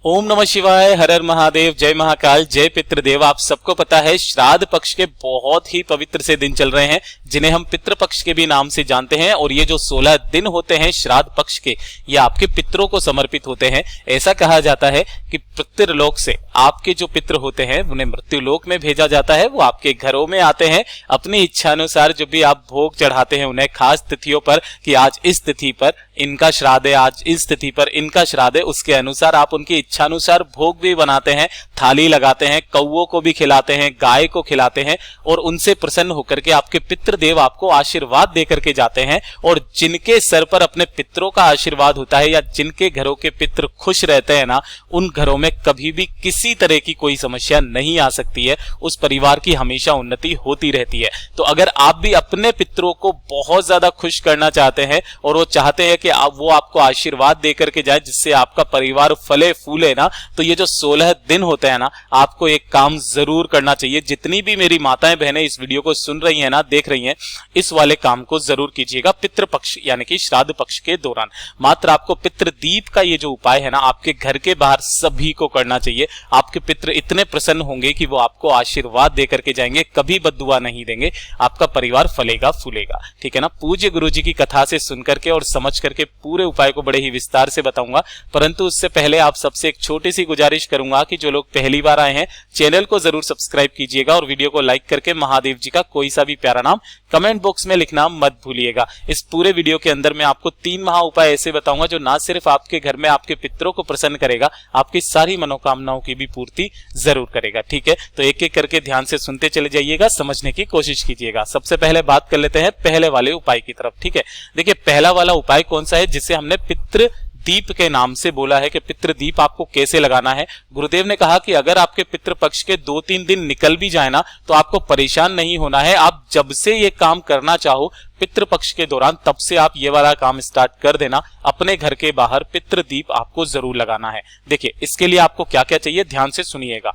ओम नमः शिवाय, हर हर महादेव, जय महाकाल, जय पितृदेव। आप सबको पता है श्राद्ध पक्ष के बहुत ही पवित्र से दिन चल रहे हैं जिन्हें हम पितृपक्ष के भी नाम से जानते हैं। और ये जो 16 दिन होते हैं श्राद्ध पक्ष के, ये आपके पितरों को समर्पित होते हैं। ऐसा कहा जाता है कि पितृलोक से आपके जो पितृ होते हैं उन्हें मृत्युलोक में भेजा जाता है। वो आपके घरों में आते हैं अपनी इच्छा अनुसार। जब भी आप भोग चढ़ाते हैं उन्हें खास तिथियों पर कि आज इस तिथि पर इनका श्राद्ध है, आज इस तिथि पर इनका श्राद्ध है, उसके अनुसार आप उनकी इच्छानुसार भोग भी बनाते हैं, थाली लगाते हैं, कौओं को भी खिलाते हैं, गाय को खिलाते हैं और उनसे प्रसन्न होकर के आपके पितृदेव आपको आशीर्वाद देकर के जाते हैं। और जिनके सर पर अपने पितरों का आशीर्वाद होता है या जिनके घरों के पितृ खुश रहते हैं ना, उन घरों में कभी भी किसी तरह की कोई समस्या नहीं आ सकती है। उस परिवार की हमेशा उन्नति होती रहती है। तो अगर आप भी अपने पितरों को बहुत ज्यादा खुश करना चाहते हैं और वो चाहते हैं कि वो आपको आशीर्वाद देकर के जाए जिससे आपका परिवार फले फूले ना, तो ये जो 16 दिन होते हैं ना, आपको एक काम जरूर करना चाहिए। जितनी भी मेरी माताएं बहनें इस वीडियो को सुन रही हैं ना, देख रही हैं, इस वाले काम को जरूर कीजिएगा पितृपक्ष यानी कि श्राद्ध पक्ष के दौरान। मात्र आपको पितृदीप का ये जो उपाय है ना, आपके घर के बाहर सभी को करना चाहिए। आपके पितृ इतने प्रसन्न होंगे कि वो आपको आशीर्वाद देकर के जाएंगे, कभी बद्दुआ नहीं देंगे, आपका परिवार फलेगा फूलेगा। ठीक है ना। पूज्य गुरु जी की कथा से सुनकर के और समझ करके पूरे उपाय को बड़े ही विस्तार से बताऊंगा, परंतु उससे पहले आप सबसे एक छोटी सी गुजारिश करूंगा कि जो लोग पहली बार आए हैं चैनल को जरूर सब्सक्राइब कीजिएगा और वीडियो को लाइक करके महादेव जी का कोई सा भी प्यारा नाम कमेंट बॉक्स में लिखना मत भूलिएगा। इस पूरे वीडियो के अंदर मैं आपको 3 महा उपाय ऐसे बताऊंगा जो ना सिर्फ आपके घर में आपके पितरों को प्रसन्न करेगा, आपकी सारी मनोकामनाओं की भी पूर्ति जरूर करेगा। ठीक है, तो एक एक करके ध्यान से सुनते चले जाइएगा, समझने की कोशिश कीजिएगा। सबसे पहले बात कर लेते हैं पहले वाले उपाय की तरफ। ठीक है, देखिए पहला वाला उपाय कौन सा है जिसे हमने पितृ दीप के नाम से बोला है कि पितृदीप आपको कैसे लगाना है। गुरुदेव ने कहा कि अगर आपके पितृपक्ष के 2-3 दिन निकल भी जाए ना, तो आपको परेशान नहीं होना है। आप जब से ये काम करना चाहो पितृपक्ष के दौरान, तब से आप ये वाला काम स्टार्ट कर देना। अपने घर के बाहर पितृदीप आपको जरूर लगाना है। देखिए इसके लिए आपको क्या क्या चाहिए, ध्यान से सुनिएगा।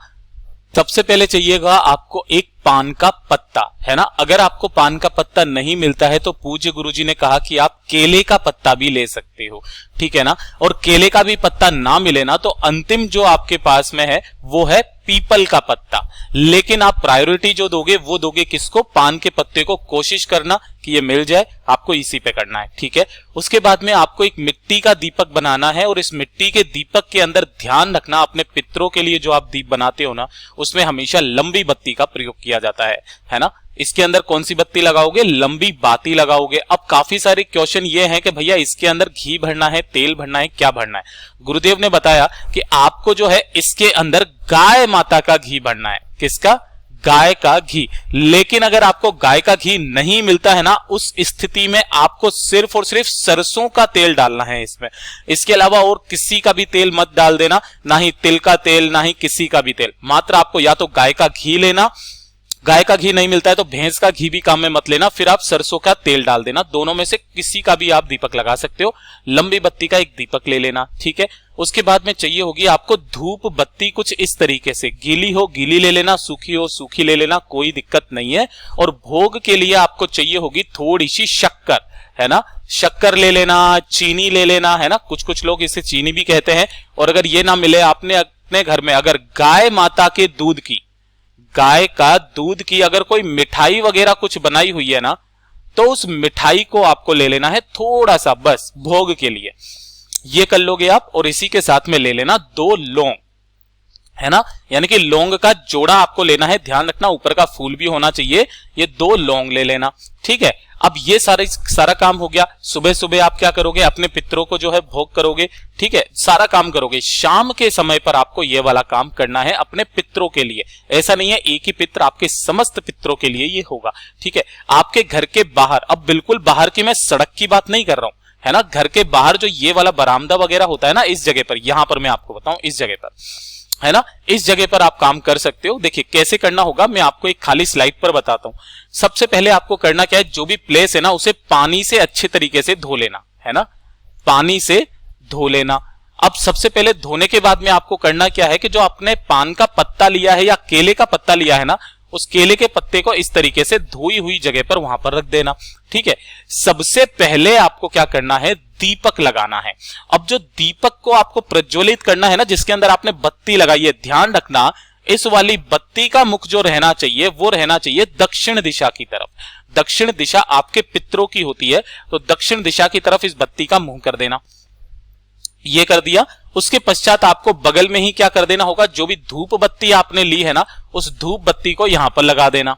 सबसे पहले चाहिएगा आपको एक पान का पत्ता, है ना। अगर आपको पान का पत्ता नहीं मिलता है तो पूज्य गुरुजी ने कहा कि आप केले का पत्ता भी ले सकते हो। ठीक है ना। और केले का भी पत्ता ना मिले ना, तो अंतिम जो आपके पास में है वो है पीपल का पत्ता। लेकिन आप प्रायोरिटी जो दोगे वो दोगे किसको, पान के पत्ते को। कोशिश करना कि ये मिल जाए, आपको इसी पे करना है। ठीक है। उसके बाद में आपको एक मिट्टी का दीपक बनाना है और इस मिट्टी के दीपक के अंदर ध्यान रखना, अपने पितरों के लिए जो आप दीप बनाते हो ना, उसमें हमेशा लंबी बत्ती का प्रयोग किया जाता है ना। इसके अंदर कौन सी बत्ती लगाओगे, लंबी बाती लगाओगे। अब काफी सारे क्वेश्चन ये हैं कि भैया इसके अंदर घी भरना है, तेल भरना है, क्या भरना है। गुरुदेव ने बताया कि आपको जो है इसके अंदर गाय माता का घी भरना है। किसका, गाय का घी। लेकिन अगर आपको गाय का घी नहीं मिलता है ना, उस स्थिति में आपको सिर्फ और सिर्फ सरसों का तेल डालना है इसमें। इसके अलावा और किसी का भी तेल मत डाल देना, ना ही तिल का तेल, ना ही किसी का भी तेल। मात्र आपको या तो गाय का घी लेना, गाय का घी नहीं मिलता है तो भैंस का घी भी काम में मत लेना, फिर आप सरसों का तेल डाल देना। दोनों में से किसी का भी आप दीपक लगा सकते हो। लंबी बत्ती का एक दीपक ले लेना। ठीक है। उसके बाद में चाहिए होगी आपको धूप बत्ती, कुछ इस तरीके से, गीली हो गीली ले लेना, सूखी हो सूखी ले लेना, कोई दिक्कत नहीं है। और भोग के लिए आपको चाहिए होगी थोड़ी सी शक्कर, है ना। शक्कर ले लेना, चीनी ले लेना, है ना। कुछ लोग इसे चीनी भी कहते हैं। और अगर ये ना मिले, आपने अपने घर में अगर गाय माता के दूध की, गाय का दूध की अगर कोई मिठाई वगैरह कुछ बनाई हुई है ना, तो उस मिठाई को आपको ले लेना है थोड़ा सा, बस भोग के लिए। ये कर लोगे आप। और इसी के साथ में ले लेना 2 लौंग, है ना। यानी कि लौंग का जोड़ा आपको लेना है। ध्यान रखना ऊपर का फूल भी होना चाहिए। ये 2 लौंग ले लेना। ठीक है। अब ये सारा काम हो गया। सुबह सुबह आप क्या करोगे, अपने पितरों को जो है भोग करोगे। ठीक है, सारा काम करोगे। शाम के समय पर आपको ये वाला काम करना है अपने पितरों के लिए। ऐसा नहीं है एक ही पितर, आपके समस्त पितरों के लिए ये होगा। ठीक है। आपके घर के बाहर, अब बिल्कुल बाहर की मैं सड़क की बात नहीं कर रहा हूं, है ना। घर के बाहर जो ये वाला बरामदा वगैरह होता है ना, इस जगह पर, यहां पर मैं आपको बताऊं, इस जगह पर, है ना, इस जगह पर आप काम कर सकते हो। देखिए कैसे करना होगा, मैं आपको एक खाली स्लाइड पर बताता हूं। सबसे पहले आपको करना क्या है, जो भी प्लेस है ना उसे पानी से अच्छे तरीके से धो लेना, है ना। पानी से धो लेना। अब सबसे पहले धोने के बाद में आपको करना क्या है कि जो आपने पान का पत्ता लिया है या केले का पत्ता लिया है ना, उस केले के पत्ते को इस तरीके से धोई हुई जगह पर वहां पर रख देना। ठीक है, सबसे पहले आपको क्या करना है, दीपक लगाना है। अब जो दीपक को आपको प्रज्वलित करना है ना, जिसके अंदर आपने बत्ती लगाई है, ध्यान रखना इस वाली बत्ती का मुख जो रहना चाहिए वो रहना चाहिए दक्षिण दिशा की तरफ। दक्षिण दिशा आपके पितरों की होती है, तो दक्षिण दिशा की तरफ इस बत्ती का मुंह कर देना। ये कर दिया। उसके पश्चात आपको बगल में ही क्या कर देना होगा, जो भी धूप बत्ती आपने ली है ना, उस धूप बत्ती को यहां पर लगा देना।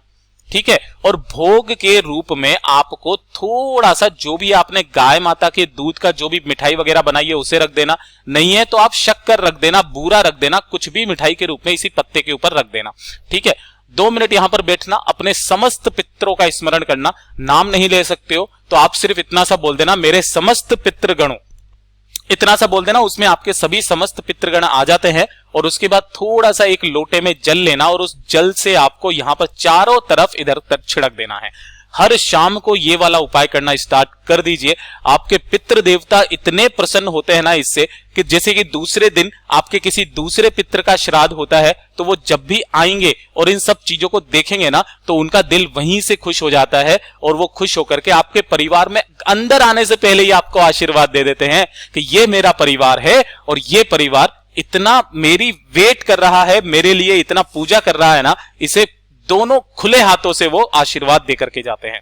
ठीक है, और भोग के रूप में आपको थोड़ा सा जो भी आपने गाय माता के दूध का जो भी मिठाई वगैरह बनाई है उसे रख देना। नहीं है तो आप शक्कर रख देना, बूरा रख देना, कुछ भी मिठाई के रूप में इसी पत्ते के ऊपर रख देना। ठीक है, 2 मिनट यहां पर बैठना, अपने समस्त पितरों का स्मरण करना। नाम नहीं ले सकते हो तो आप सिर्फ इतना सा बोल देना, मेरे समस्त पितृगणों, इतना सा बोल देना, उसमें आपके सभी समस्त पितृगण आ जाते हैं। और उसके बाद थोड़ा सा एक लोटे में जल लेना और उस जल से आपको यहां पर चारों तरफ इधर उधर छिड़क देना है। हर शाम को ये वाला उपाय करना स्टार्ट कर दीजिए। आपके पितृ देवता इतने प्रसन्न होते हैं ना इससे, कि जैसे कि दूसरे दिन आपके किसी दूसरे पितृ का श्राद्ध होता है तो वो जब भी आएंगे और इन सब चीजों को देखेंगे ना, तो उनका दिल वहीं से खुश हो जाता है और वो खुश होकर के आपके परिवार में अंदर आने से पहले ही आपको आशीर्वाद दे देते हैं कि ये मेरा परिवार है और ये परिवार इतना मेरी वेट कर रहा है, मेरे लिए इतना पूजा कर रहा है ना, इसे दोनों खुले हाथों से वो आशीर्वाद देकर के जाते हैं।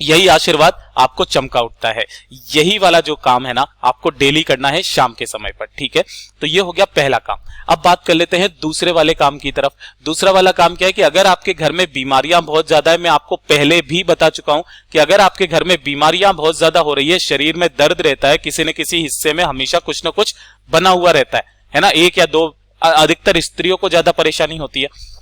यही आशीर्वाद आपको चमका उठता है। यही वाला जो काम है ना, आपको डेली करना है शाम के समय पर। ठीक है, तो ये हो गया पहला काम। अब बात कर लेते हैं दूसरे वाले काम की तरफ। दूसरा वाला काम क्या है कि अगर आपके घर में बीमारियां बहुत ज्यादा है, मैं आपको पहले भी बता चुका हूं कि अगर आपके घर में बीमारियां बहुत ज्यादा हो रही है, शरीर में दर्द रहता है, किसी न किसी हिस्से में हमेशा कुछ ना कुछ बना हुआ रहता है ना, 1 या 2, अधिकतर स्त्रियों को ज्यादा परेशानी होती है।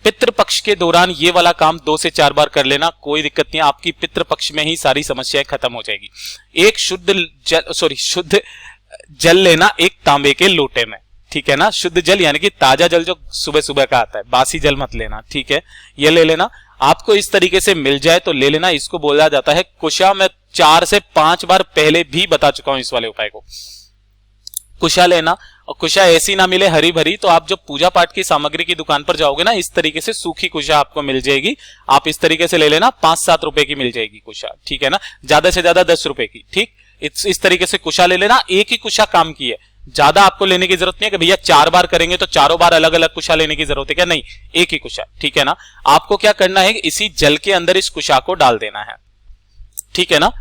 पितृपक्ष के दौरान ये वाला काम 2 से 4 बार कर लेना, कोई दिक्कत नहीं, आपकी पितृपक्ष में ही सारी समस्याएं खत्म हो जाएगी। एक शुद्ध जल लेना एक तांबे के लोटे में। ठीक है ना, शुद्ध जल यानी कि ताजा जल जो सुबह सुबह का आता है, बासी जल मत लेना। ठीक है, ये ले लेना। आपको इस तरीके से मिल जाए तो ले लेना। इसको बोला जाता है कुशा। मैं 4 से 5 बार पहले भी बता चुका हूं इस वाले उपाय को। कुशा लेना, और कुशा ऐसी ना मिले हरी भरी तो आप जो पूजा पाठ की सामग्री की दुकान पर जाओगे ना, इस तरीके से सूखी कुशा आपको मिल जाएगी। आप इस तरीके से ले लेना, 5-7 रुपए की मिल जाएगी कुशा। ठीक है ना, ज्यादा से ज्यादा 10 रुपए की। ठीक, इस तरीके से कुशा ले लेना। एक ही कुशा काम की है, ज्यादा आपको लेने की जरूरत नहीं है कि भैया 4 बार करेंगे तो चारों बार अलग अलग कुशा लेने की जरूरत है क्या, नहीं, एक ही कुशा। ठीक है ना, आपको क्या करना है, इसी जल के अंदर इस कुशा को डाल देना है। ठीक है ना,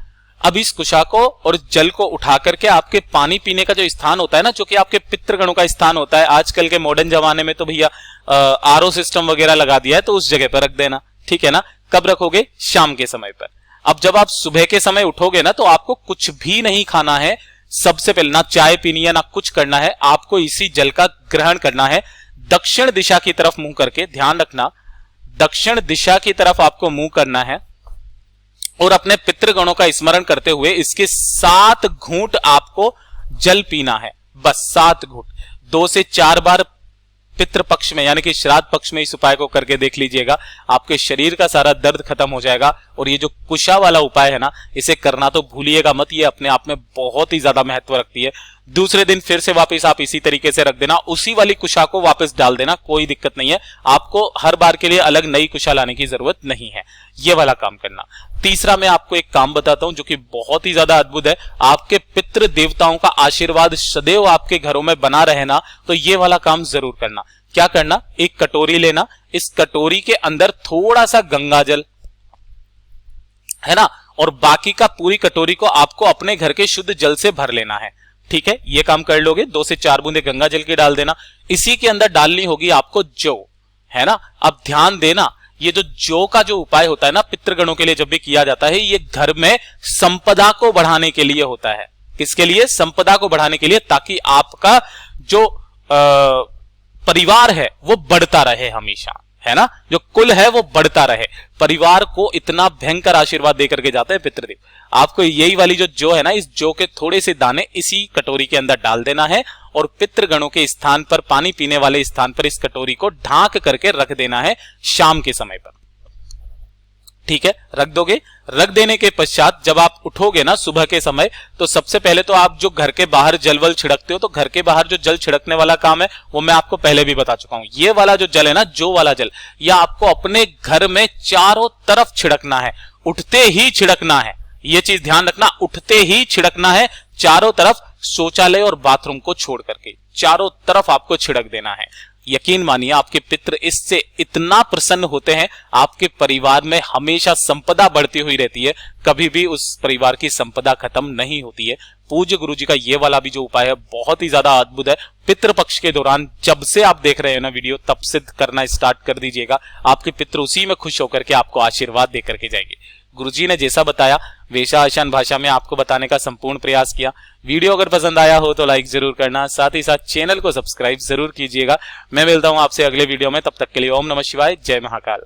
अब इस कुशा को और जल को उठा करके आपके पानी पीने का जो स्थान होता है ना, जो कि आपके पितृगणों का स्थान होता है, आजकल के मॉडर्न जमाने में तो भैया आरओ सिस्टम वगैरह लगा दिया है, तो उस जगह पर रख देना। ठीक है ना, कब रखोगे, शाम के समय पर। अब जब आप सुबह के समय उठोगे ना, तो आपको कुछ भी नहीं खाना है। सबसे पहले ना चाय पीनी है ना कुछ करना है, आपको इसी जल का ग्रहण करना है। दक्षिण दिशा की तरफ मुंह करके, ध्यान रखना, दक्षिण दिशा की तरफ आपको मुंह करना है और अपने पितृगणों का स्मरण करते हुए इसके 7 घूंट आपको जल पीना है। बस 7 घूंट। 2 से 4 बार पितृपक्ष में यानी कि श्राद्ध पक्ष में इस उपाय को करके देख लीजिएगा, आपके शरीर का सारा दर्द खत्म हो जाएगा। और ये जो कुशा वाला उपाय है ना, इसे करना तो भूलिएगा मत, ये अपने आप में बहुत ही ज्यादा महत्व रखती है। दूसरे दिन फिर से वापस आप इसी तरीके से रख देना, उसी वाली कुशा को वापस डाल देना, कोई दिक्कत नहीं है। आपको हर बार के लिए अलग नई कुशा लाने की जरूरत नहीं है। ये वाला काम करना। तीसरा मैं आपको एक काम बताता हूं जो कि बहुत ही ज्यादा अद्भुत है। आपके पितृ देवताओं का आशीर्वाद सदैव आपके घरों में बना रहना, तो ये वाला काम जरूर करना। क्या करना, एक कटोरी लेना, इस कटोरी के अंदर थोड़ा सा गंगा जल है ना, और बाकी का पूरी कटोरी को आपको अपने घर के शुद्ध जल से भर लेना है। ठीक है, ये काम कर लोगे। 2 से 4 बूंदे गंगा जल की डाल देना। इसी के अंदर डालनी होगी आपको जौ, है ना। अब ध्यान देना, ये जो जौ का जो उपाय होता है ना, पितृगणों के लिए जब भी किया जाता है, ये घर में संपदा को बढ़ाने के लिए होता है। किसके लिए, संपदा को बढ़ाने के लिए, ताकि आपका जो परिवार है वो बढ़ता रहे हमेशा, है ना, जो कुल है वो बढ़ता रहे। परिवार को इतना भयंकर आशीर्वाद देकर के जाते हैं पितृदेव। आपको यही वाली जो जौ है ना, इस जौ के थोड़े से दाने इसी कटोरी के अंदर डाल देना है और पितृगणों के स्थान पर, पानी पीने वाले स्थान पर इस कटोरी को ढांक करके रख देना है शाम के समय पर। ठीक है, रख दोगे। रख देने के पश्चात जब आप उठोगे ना सुबह के समय, तो सबसे पहले तो आप जो घर के बाहर जल वल छिड़कते हो, तो घर के बाहर जो जल छिड़कने वाला काम है वो मैं आपको पहले भी बता चुका हूं। ये वाला जो जल है ना, जो वाला जल, यह आपको अपने घर में चारों तरफ छिड़कना है, उठते ही छिड़कना है। ये चीज ध्यान रखना, उठते ही छिड़कना है चारों तरफ, शौचालय और बाथरूम को छोड़ करके चारों तरफ आपको छिड़क देना है। यकीन मानिए आपके पितृ इससे इतना प्रसन्न होते हैं, आपके परिवार में हमेशा संपदा बढ़ती हुई रहती है, कभी भी उस परिवार की संपदा खत्म नहीं होती है। पूज्य गुरु जी का ये वाला भी जो उपाय है बहुत ही ज्यादा अद्भुत है। पितृपक्ष के दौरान जब से आप देख रहे हैं ना वीडियो, तब से करना स्टार्ट कर दीजिएगा, आपके पितृ उसी में खुश होकर के आपको आशीर्वाद दे करके जाएंगे। गुरुजी ने जैसा बताया वैसा आसान भाषा में आपको बताने का संपूर्ण प्रयास किया। वीडियो अगर पसंद आया हो तो लाइक जरूर करना, साथ ही साथ चैनल को सब्सक्राइब जरूर कीजिएगा। मैं मिलता हूं आपसे अगले वीडियो में, तब तक के लिए ओम नमः शिवाय, जय महाकाल।